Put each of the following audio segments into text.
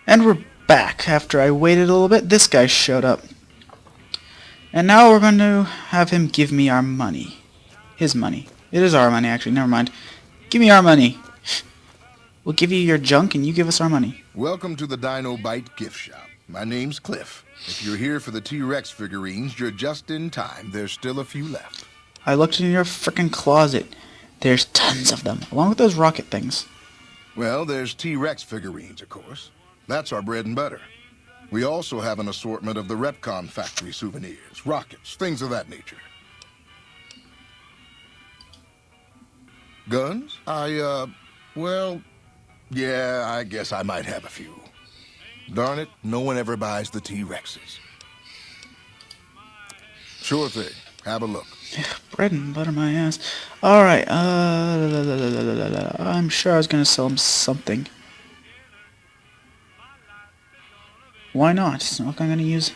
And we're back. After I waited a little bit, this guy showed up. And now we're going to have him give me our money. His money. It is our money, actually. Never mind. Give me our money. We'll give you your junk and you give us our money. Welcome to the Dino Bite gift shop. My name's Cliff. If you're here for the T-Rex figurines, you're just in time. There's still a few left. I looked in your frickin' closet. There's tons of them, along with those rocket things. Well, there's T-Rex figurines, of course. That's our bread and butter. We also have an assortment of the Repcon factory souvenirs, rockets, things of that nature. Guns? Well, yeah, I guess I might have a few. Darn it, no one ever buys the T-Rexes. Sure thing. Have a look. Bread and butter my ass. Alright, I'm sure I was gonna sell him something. Why not? It's not like I'm gonna use...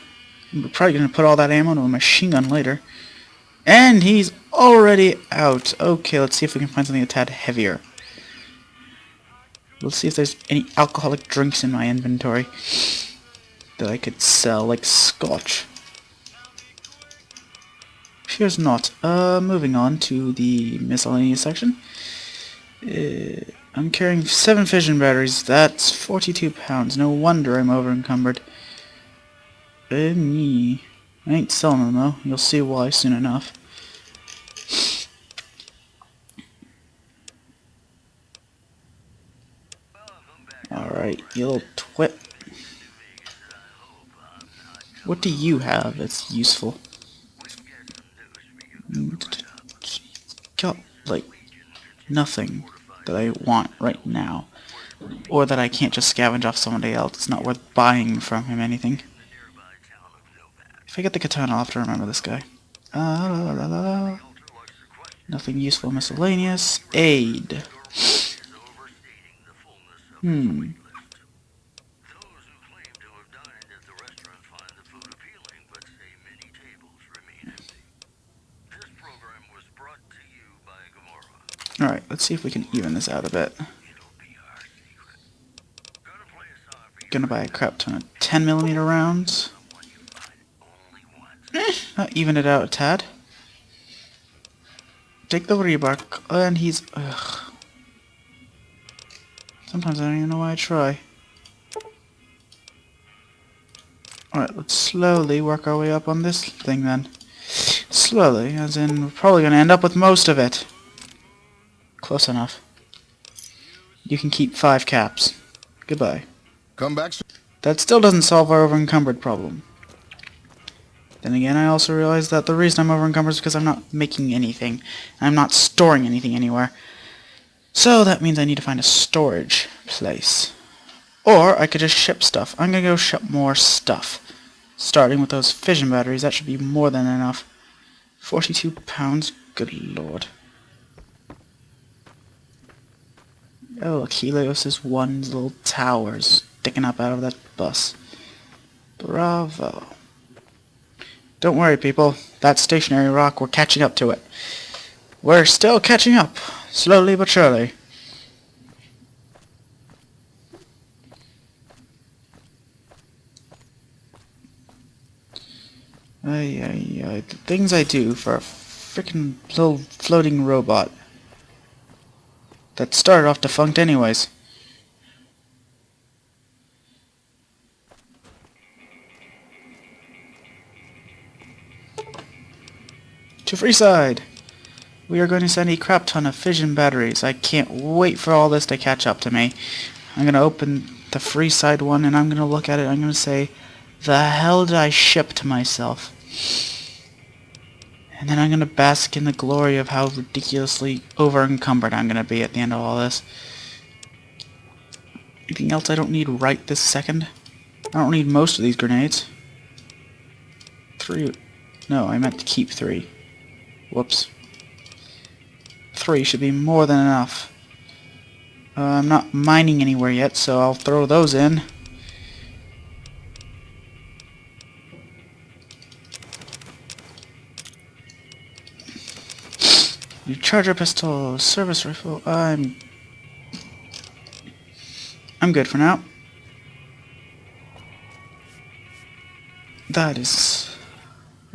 I'm probably gonna put all that ammo into a machine gun later. And he's already out. Okay, let's see if we can find something a tad heavier. Let's see if there's any alcoholic drinks in my inventory that I could sell, like scotch. Appears not. Moving on to the miscellaneous section. I'm carrying 7 fission batteries. That's 42 pounds. No wonder I'm over encumbered. I ain't selling them though. You'll see why soon enough. Alright, you little twit. What do you have that's useful? Got, like, nothing that I want right now. Or that I can't just scavenge off somebody else. It's not worth buying from him anything. If I get the katana, I'll have to remember this guy. Nothing useful miscellaneous. Aid. Alright, let's see if we can even this out a bit. Gonna buy a crap ton of 10mm rounds. Even it out a tad. Take the rebark, and he's... Ugh. Sometimes I don't even know why I try. Alright, let's slowly work our way up on this thing then. Slowly, as in we're probably gonna end up with most of it. Close enough. You can keep 5 caps. Goodbye. Come back soon. That still doesn't solve our over-encumbered problem. Then again, I also realize that the reason I'm over-encumbered is because I'm not making anything. I'm not storing anything anywhere. So that means I need to find a storage place. Or I could just ship stuff. I'm gonna go ship more stuff. Starting with those fission batteries, that should be more than enough. 42 pounds? Good lord. Oh, look, Helios' one's little towers sticking up out of that bus. Bravo. Don't worry, people. That stationary rock, we're catching up to it. We're still catching up. Slowly but surely. The things I do for a freaking little floating robot that started off defunct anyways. To Freeside! We are going to send a crap ton of fission batteries. I can't wait for all this to catch up to me. I'm going to open the Freeside one and I'm going to look at it and I'm going to say, the hell did I ship to myself? And then I'm going to bask in the glory of how ridiculously over-encumbered I'm going to be at the end of all this. Anything else I don't need right this second? I don't need most of these grenades. 3... No, I meant to keep 3. Whoops. 3 should be more than enough. I'm not mining anywhere yet, so I'll throw those in. New charger pistol, service rifle. I'm good for now. That is...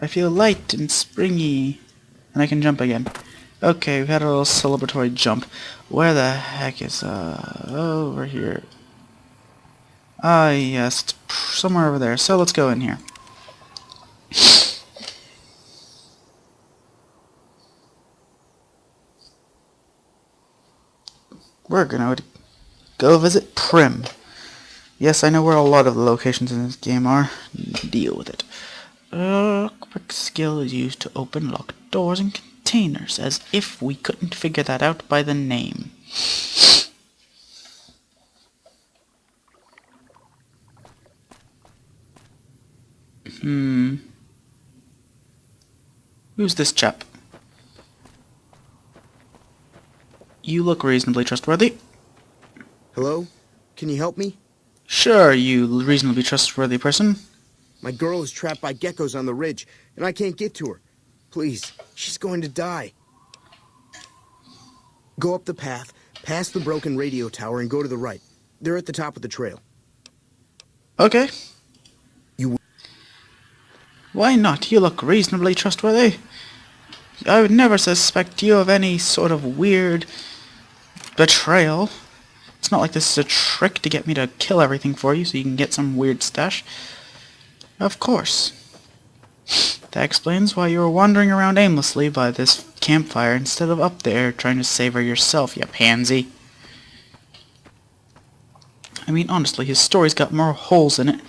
I feel light and springy. And I can jump again. Okay, we've had a little celebratory jump. Where the heck is, over here. Ah, yes, it's somewhere over there. So let's go in here. We're gonna go visit Prim. Yes, I know where a lot of the locations in this game are. Deal with it. Quick skill is used to open locked doors and containers, as if we couldn't figure that out by the name. Who's this chap? You look reasonably trustworthy. Hello? Can you help me? Sure, you reasonably trustworthy person. My girl is trapped by Gekos on the ridge, and I can't get to her. Please, she's going to die. Go up the path, past the broken radio tower, and go to the right. They're at the top of the trail. Okay. You... Why not? You look reasonably trustworthy. I would never suspect you of any sort of weird betrayal. It's not like this is a trick to get me to kill everything for you so you can get some weird stash. Of course. That explains why you were wandering around aimlessly by this campfire instead of up there trying to save her yourself, you pansy. I mean, honestly, his story's got more holes in it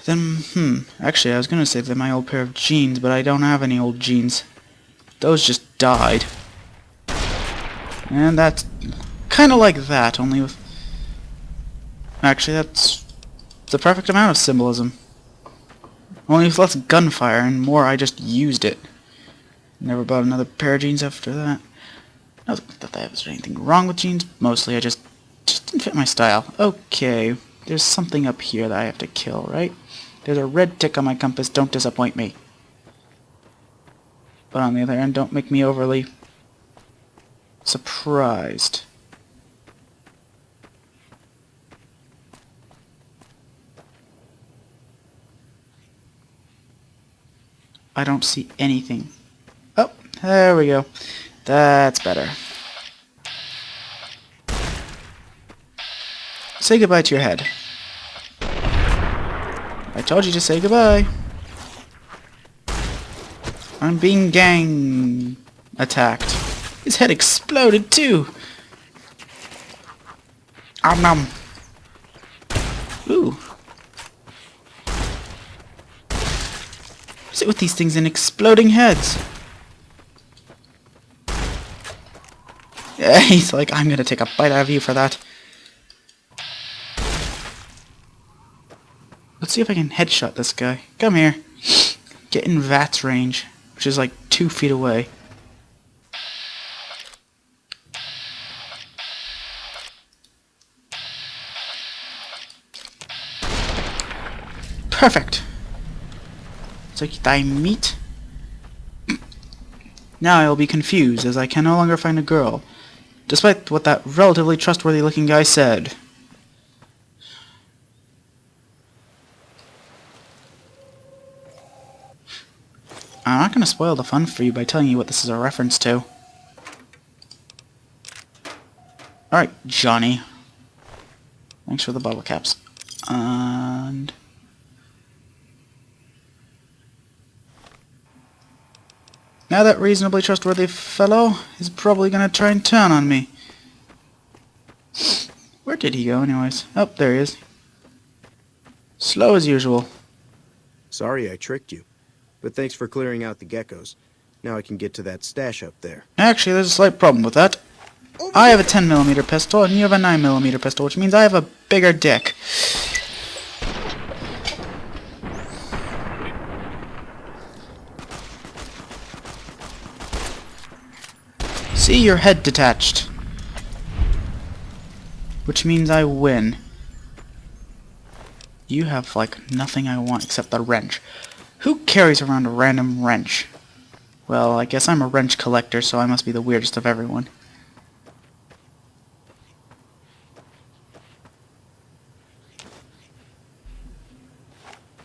than, Actually, I was gonna say than my old pair of jeans, but I don't have any old jeans. Those just died. And that's kind of like that, only with... Actually, that's the perfect amount of symbolism. Only with less gunfire and more I just used it. Never bought another pair of jeans after that. Not that there was anything wrong with jeans, mostly I just didn't fit my style. Okay, there's something up here that I have to kill, right? There's a red tick on my compass, don't disappoint me. But on the other hand, don't make me overly surprised. I don't see anything. Oh, there we go. That's better. Say goodbye to your head. I told you to say goodbye. I'm being gang attacked. His head exploded too. Nom. Ooh. What's it with these things and exploding heads? Yeah, he's like, I'm gonna take a bite out of you for that. Let's see if I can headshot this guy. Come here. Get in VATS range, which is like 2 feet away. Perfect. Take thy meat. Now I will be confused, as I can no longer find a girl, despite what that relatively trustworthy looking guy said. I'm not going to spoil the fun for you by telling you what this is a reference to. Alright, Johnny. Thanks for the bottle caps. And... now that reasonably trustworthy fellow is probably going to try and turn on me. Where did he go anyways? Oh, there he is. Slow as usual. Sorry I tricked you, but thanks for clearing out the Gekos. Now I can get to that stash up there. Actually, there's a slight problem with that. I have a 10mm pistol and you have a 9mm pistol, which means I have a bigger dick. See, your head detached. Which means I win. You have, like, nothing I want except the wrench. Who carries around a random wrench? Well, I guess I'm a wrench collector, so I must be the weirdest of everyone.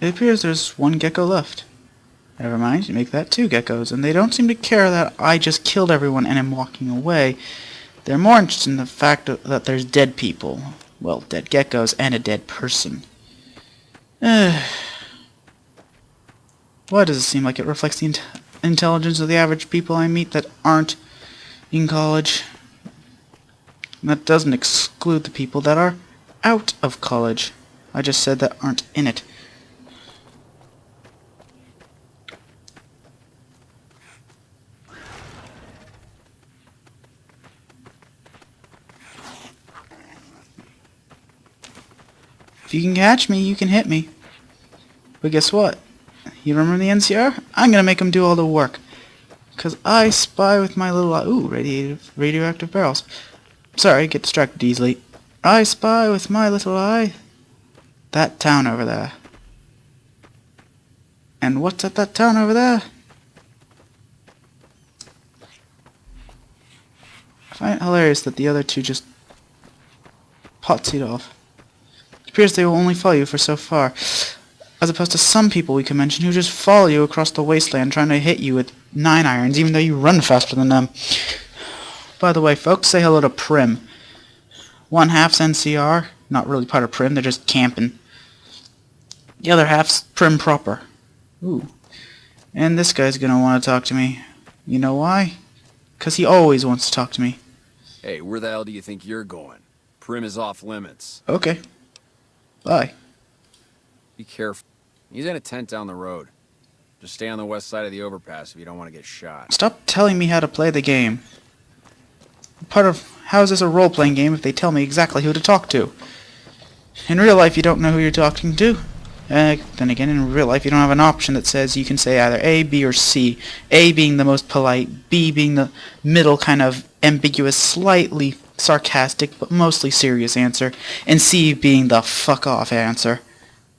It appears there's one gecko left. Never mind, you make that 2 geckos, and they don't seem to care that I just killed everyone and am walking away. They're more interested in the fact that there's dead people. Well, dead geckos and a dead person. Why does it seem like it reflects the intelligence of the average people I meet that aren't in college? And that doesn't exclude the people that are out of college. I just said that aren't in it. If you can catch me, you can hit me. But guess what? You remember the NCR? I'm gonna make them do all the work. 'Cause I spy with my little eye. Ooh, radioactive barrels. Sorry, get distracted easily. I spy with my little eye that town over there. And what's at that town over there? I find it hilarious that the other two just potseed off. It appears they will only follow you for so far, as opposed to some people we can mention who just follow you across the wasteland trying to hit you with 9-irons even though you run faster than them. By the way, folks, say hello to Prim. 1/2's NCR, not really part of Prim, they're just camping. The other half's Prim proper. Ooh. And this guy's gonna want to talk to me. You know why? 'Cause he always wants to talk to me. Hey, where the hell do you think you're going? Prim is off limits. Okay. Bye. Be careful. He's in a tent down the road. Just stay on the west side of the overpass if you don't want to get shot. Stop telling me how to play the game. How is this a role-playing game if they tell me exactly who to talk to? In real life, you don't know who you're talking to. Then again, in real life, you don't have an option that says you can say either A, B, or C. A being the most polite, B being the middle kind of ambiguous, slightly sarcastic, but mostly serious answer, and C being the fuck off answer.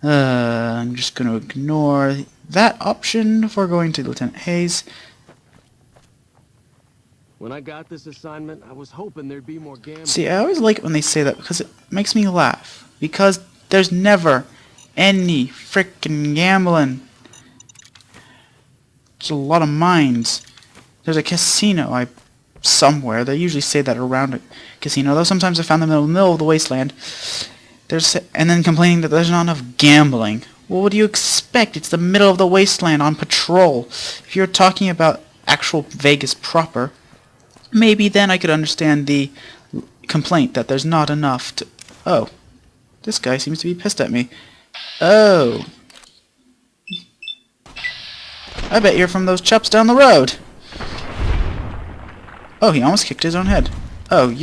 I'm just going to ignore that option before going to Lieutenant Hayes. When I got this assignment, I was hoping there'd be more gambling. See, I always like it when they say that because it makes me laugh. Because there's never any frickin' gambling. There's a lot of mines. There's a casino somewhere. They usually say that around a casino, though sometimes I found them in the middle of the wasteland. And then complaining that there's not enough gambling. Well, what do you expect? It's the middle of the wasteland on patrol. If you're talking about actual Vegas proper, maybe then I could understand the complaint that there's not enough to... Oh. This guy seems to be pissed at me. Oh. I bet you're from those chaps down the road. Oh, he almost kicked his own head. Oh,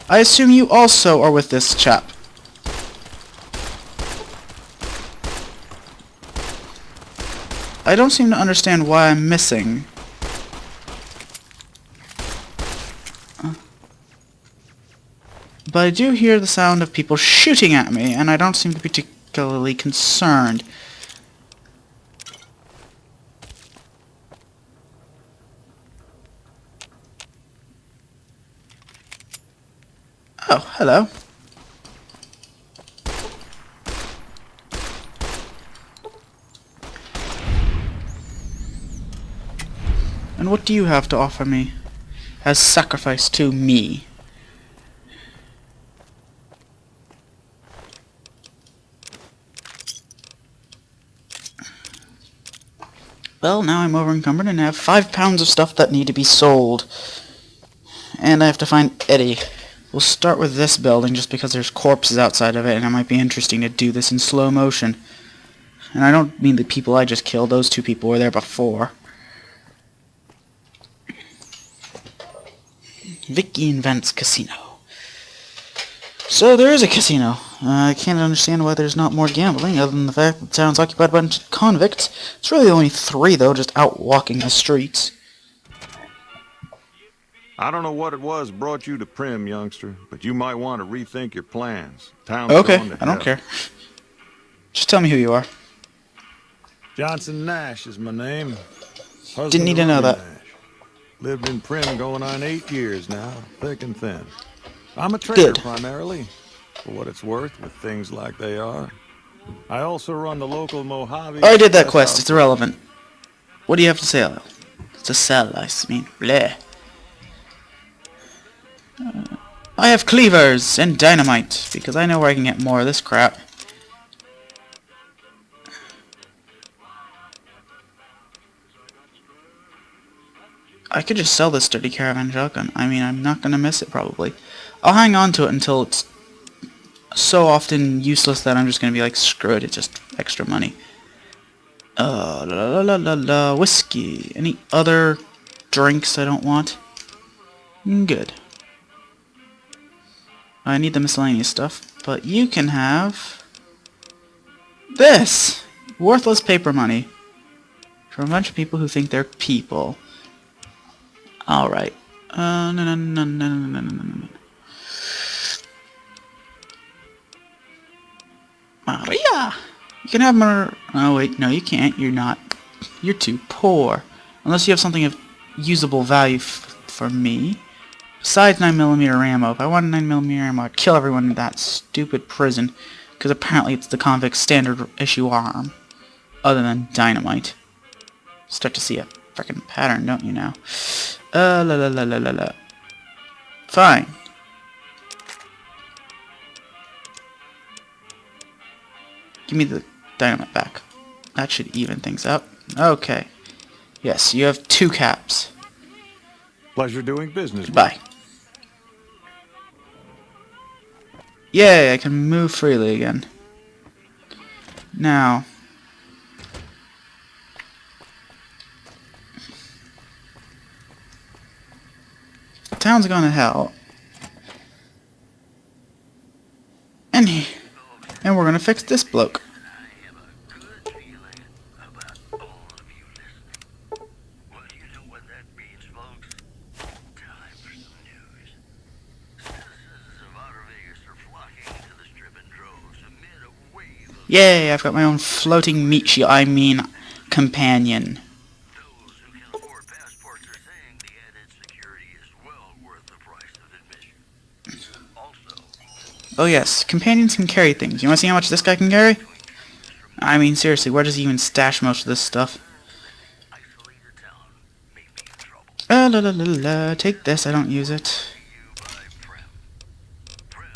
I assume you also are with this chap. I don't seem to understand why I'm missing. But I do hear the sound of people shooting at me, and I don't seem to be particularly concerned. Oh, hello. And what do you have to offer me as sacrifice to me? Well, now I'm over encumbered and I have 5 pounds of stuff that need to be sold. And I have to find Eddie. We'll start with this building just because there's corpses outside of it and it might be interesting to do this in slow motion. And I don't mean the people I just killed, those 2 people were there before. Vicky Invents Casino. So there is a casino. I can't understand why there's not more gambling, other than the fact that the town's occupied by a bunch of convicts. It's really only 3, though, just out walking the streets. I don't know what it was brought you to Prim, youngster, but you might want to rethink your plans. Town's Okay, going to I don't hell. care. Just tell me who you are. Johnson Nash is my name. Husband Didn't need to of know Ruby that. Nash. Lived in Prim going on 8 years now, thick and thin. I'm a trader Good. primarily, for what it's worth with things like they are. I also run the local Mojave. I did that Express quest. It's outfit. irrelevant. What do you have to say, Lyle? To sell, I mean. Bleh. I have cleavers and dynamite, because I know where I can get more of this crap. I could just sell this dirty caravan shotgun. I mean, I'm not going to miss it, probably. I'll hang on to it until it's so often useless that I'm just going to be like, screw it, it's just extra money. La la la la la, whiskey. Any other drinks I don't want? Good. I need the miscellaneous stuff, but you can have this! Worthless paper money. From a bunch of people who think they're people. Alright. No, no, no, no, no, no, no, no. Maria! You can have more... Oh, wait, no, you can't. You're not. You're too poor. Unless you have something of usable value for me. Besides 9mm ammo. If I wanted 9mm ammo, I'd kill everyone in that stupid prison. Because apparently it's the convict's standard issue arm. Other than dynamite. Start to see a frickin' pattern, don't you now? La la la la la la. Fine. Give me the dynamite back. That should even things up. Okay. Yes, you have 2 caps. Pleasure doing business. Goodbye. Yay, I can move freely again. Now... town's gone to hell. And we're gonna fix this bloke. Yay, I've got my own floating meat shield, I mean companion. Those who can afford passports are saying the added security is well worth the price of admission. Also, Oh yes, companions can carry things. You wanna see how much this guy can carry? I mean, seriously, where does he even stash most of this stuff? isolated town may be in trouble. La la la la, take this, I don't use it. You by Prem. Prem,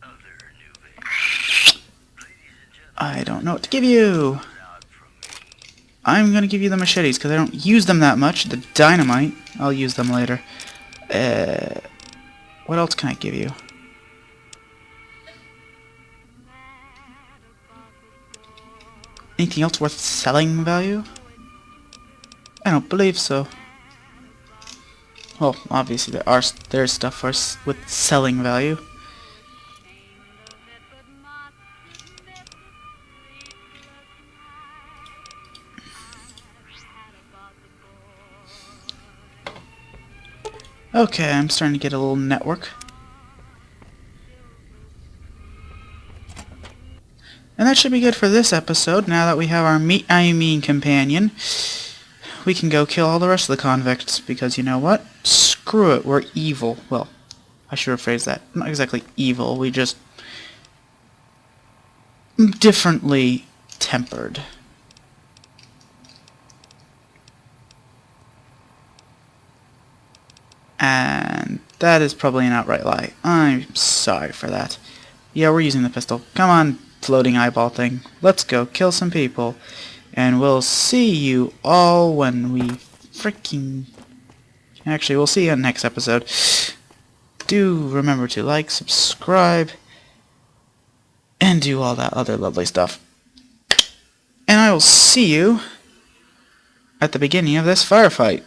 the other new Vegas. Ladies and gentlemen, I don't know what to give you. out from me. I'm gonna give you the machetes, because I don't use them that much. The dynamite, I'll use them later. What else can I give you? Anything else worth selling value? I don't believe so. Well, obviously there's stuff with selling value. Okay, I'm starting to get a little network. And that should be good for this episode. Now that we have our companion, we can go kill all the rest of the convicts. Because you know what? Screw it, we're evil. Well, I should rephrase that. Not exactly evil, we just... differently tempered. And that is probably an outright lie. I'm sorry for that. Yeah, we're using the pistol. Come on, floating eyeball thing. Let's go kill some people. And we'll see you all when we freaking... Actually, we'll see you in the next episode. Do remember to like, subscribe, and do all that other lovely stuff. And I will see you at the beginning of this firefight.